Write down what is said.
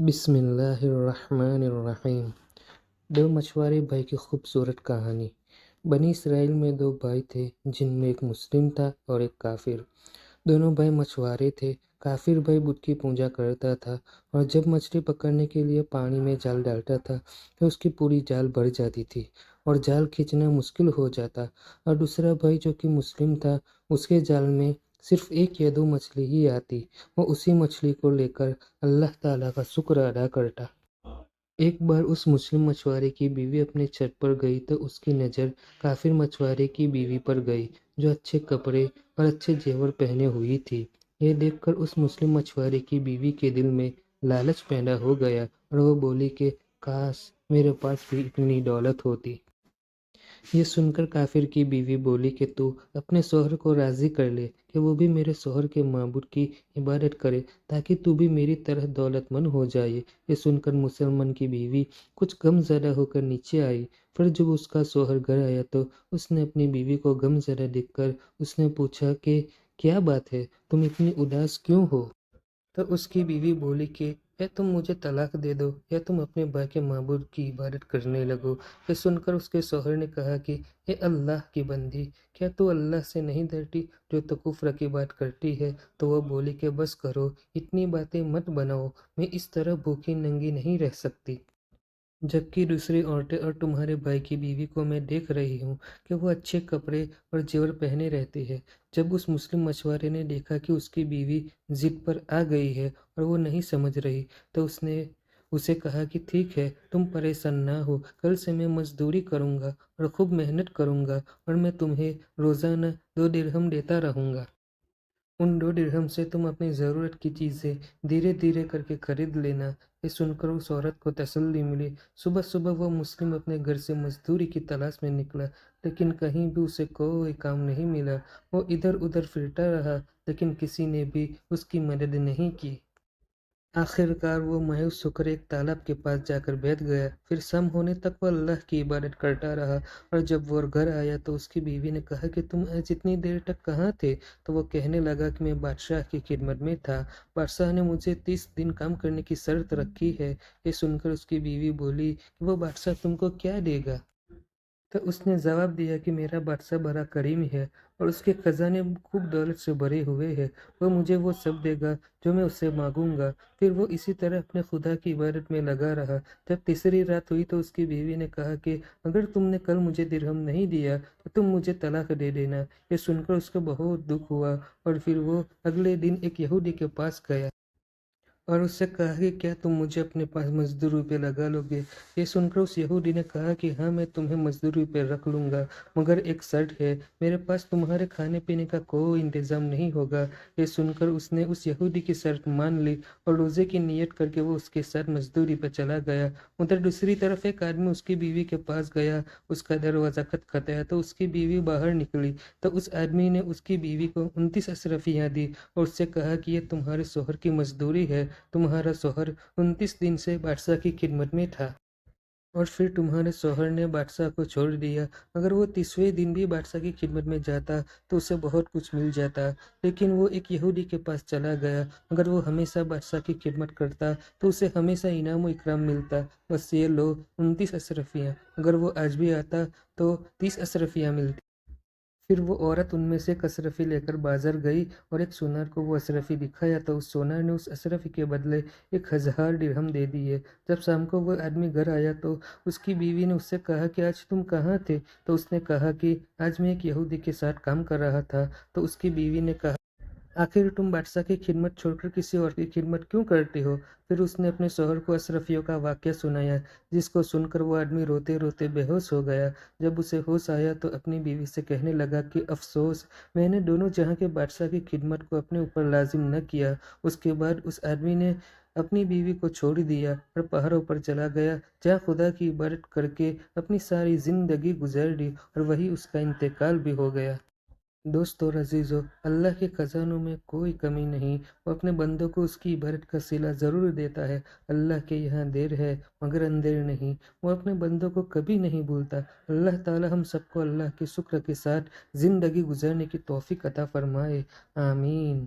بسم اللہ الرحمن الرحیم۔ دو مچھوارے بھائی کی خوبصورت کہانی۔ بنی اسرائیل میں دو بھائی تھے جن میں ایک مسلم تھا اور ایک کافر۔ دونوں بھائی مچھوارے تھے۔ کافر بھائی بت کی پوجا کرتا تھا اور جب مچھلی پکڑنے کے لیے پانی میں جال ڈالتا تھا تو اس کی پوری جال بھر جاتی تھی اور جال کھینچنا مشکل ہو جاتا، اور دوسرا بھائی جو کہ مسلم تھا اس کے جال میں صرف ایک یا دو مچھلی ہی آتی۔ وہ اسی مچھلی کو لے کر اللہ تعالیٰ کا شکر ادا کرتا۔ ایک بار اس مسلم مچھوارے کی بیوی اپنے چھت پر گئی تو اس کی نظر کافر مچھوارے کی بیوی پر گئی جو اچھے کپڑے اور اچھے زیور پہنے ہوئی تھی۔ یہ دیکھ کر اس مسلم مچھوارے کی بیوی کے دل میں لالچ پیدا ہو گیا اور وہ بولی کہ کاش میرے پاس بھی اتنی دولت ہوتی۔ یہ سن کر کافر کی بیوی بولی کہ تو اپنے شوہر کو راضی کر لے کہ وہ بھی میرے شوہر کے معبود کی عبادت کرے تاکہ تو بھی میری طرح دولت مند ہو جائے۔ یہ سن کر مسلمان کی بیوی کچھ غم زدہ ہو کر نیچے آئی۔ پھر جب اس کا شوہر گھر آیا تو اس نے اپنی بیوی کو غم زدہ دیکھ کر اس نے پوچھا کہ کیا بات ہے، تم اتنی اداس کیوں ہو؟ تو اس کی بیوی بولی کہ یا تم مجھے طلاق دے دو یا تم اپنے بھائی کے معبود کی عبادت کرنے لگو۔ یہ سن کر اس کے شوہر نے کہا کہ اے اللہ کی بندی، کیا تو اللہ سے نہیں ڈرتی جو تو کفر کی بات کرتی ہے؟ تو وہ بولی کہ بس کرو، اتنی باتیں مت بناؤ، میں اس طرح بھوکی ننگی نہیں رہ سکتی۔ جبکہ دوسری عورتیں اور تمہارے بھائی کی بیوی کو میں دیکھ رہی ہوں کہ وہ اچھے کپڑے اور زیور پہنے رہتی ہے۔ جب اس مسلم مچھوارے نے دیکھا کہ اس کی بیوی ضد پر آ گئی ہے اور وہ نہیں سمجھ رہی تو اس نے اسے کہا کہ ٹھیک ہے، تم پریشان نہ ہو، کل سے میں مزدوری کروں گا اور خوب محنت کروں گا اور میں تمہیں روزانہ 2 درہم دیتا رہوں گا۔ ان 2 درہم سے تم اپنی ضرورت کی چیزیں دھیرے دھیرے کر کے خرید لینا۔ یہ سن کر اس عورت کو تسلی ملی۔ صبح صبح وہ مسلم اپنے گھر سے مزدوری کی تلاش میں نکلا، لیکن کہیں بھی اسے کوئی کام نہیں ملا۔ وہ ادھر ادھر پھرتا رہا لیکن کسی نے بھی اس کی مدد نہیں کی۔ آخر کار وہ مایوس ہو کر ایک تالاب کے پاس جا کر بیٹھ گیا۔ پھر شام ہونے تک وہ اللہ کی عبادت کرتا رہا، اور جب وہ گھر آیا تو اس کی بیوی نے کہا کہ تم آج اتنی دیر تک کہاں تھے؟ تو وہ کہنے لگا کہ میں بادشاہ کی خدمت میں تھا، بادشاہ نے مجھے 30 دن کام کرنے کی شرط رکھی ہے۔ یہ سن کر اس کی بیوی بولی کہ وہ بادشاہ تم کو کیا دے گا؟ تو اس نے جواب دیا کہ میرا بادشاہ بڑا کریم ہے اور اس کے خزانے خوب دولت سے بھرے ہوئے ہیں، وہ مجھے وہ سب دے گا جو میں اس سے مانگوں گا۔ پھر وہ اسی طرح اپنے خدا کی عبادت میں لگا رہا۔ جب تیسری رات ہوئی تو اس کی بیوی نے کہا کہ اگر تم نے کل مجھے درہم نہیں دیا تو تم مجھے طلاق دے دینا۔ یہ سن کر اس کو بہت دکھ ہوا اور پھر وہ اگلے دن ایک یہودی کے پاس گیا اور اس سے کہا کہ کیا تم مجھے اپنے پاس مزدوری پہ لگا لو گے؟ یہ سن کر اس یہودی نے کہا کہ ہاں، میں تمہیں مزدوری پہ رکھ لوں گا، مگر ایک شرط ہے، میرے پاس تمہارے کھانے پینے کا کوئی انتظام نہیں ہوگا۔ یہ سن کر اس نے اس یہودی کی شرط مان لی اور روزے کی نیت کر کے وہ اس کے ساتھ مزدوری پہ چلا گیا۔ ادھر دوسری طرف ایک آدمی اس کی بیوی کے پاس گیا، اس کا دروازہ کھٹکھٹایا تو اس کی بیوی باہر نکلی تو اس آدمی نے اس کی بیوی کو 29 اشرفیاں دی اور اس سے کہا کہ یہ تمہارے شوہر کی مزدوری ہے، تمہارا شوہر 29 دن سے بادشاہ کی خدمت میں تھا اور پھر تمہارے شوہر نے بادشاہ کو چھوڑ دیا۔ اگر وہ 30ویں دن بھی بادشاہ کی خدمت میں جاتا تو اسے بہت کچھ مل جاتا، لیکن وہ ایک یہودی کے پاس چلا گیا۔ اگر وہ ہمیشہ بادشاہ کی خدمت کرتا تو اسے ہمیشہ انعام و اکرام ملتا۔ بس یہ لو 29 اشرفیاں، اگر وہ آج بھی آتا تو 30 اشرفیاں ملتی۔ پھر وہ عورت ان میں سے ایک اشرفی لے کر بازار گئی اور ایک سونار کو وہ اشرفی دکھایا تو اس سونار نے اس اشرفی کے بدلے 1000 درہم دے دیے۔ جب شام کو وہ آدمی گھر آیا تو اس کی بیوی نے اس سے کہا کہ آج تم کہاں تھے؟ تو اس نے کہا کہ آج میں ایک یہودی کے ساتھ کام کر رہا تھا۔ تو اس کی بیوی نے کہا آخر تم بادشاہ کی خدمت چھوڑ کر کسی اور کی خدمت کیوں کرتے ہو؟ پھر اس نے اپنے شوہر کو اشرفیوں کا واقعہ سنایا، جس کو سن کر وہ آدمی روتے روتے بے ہوش ہو گیا۔ جب اسے ہوش آیا تو اپنی بیوی سے کہنے لگا کہ افسوس، میں نے دونوں جہاں کے بادشاہ کی خدمت کو اپنے اوپر لازم نہ کیا۔ اس کے بعد اس آدمی نے اپنی بیوی کو چھوڑ دیا اور پہاڑوں پر چلا گیا جہاں خدا کی عبادت کر کے اپنی ساری زندگی گزار دی اور وہی اس کا انتقال بھی ہو گیا۔ دوستو اور عزیزو، اللہ کے خزانوں میں کوئی کمی نہیں، وہ اپنے بندوں کو اس کی عبادت کا صلہ ضرور دیتا ہے۔ اللہ کے یہاں دیر ہے مگر اندھیر نہیں، وہ اپنے بندوں کو کبھی نہیں بھولتا۔ اللہ تعالی ہم سب کو اللہ کے شکر کے ساتھ زندگی گزارنے کی توفیق عطا فرمائے، آمین۔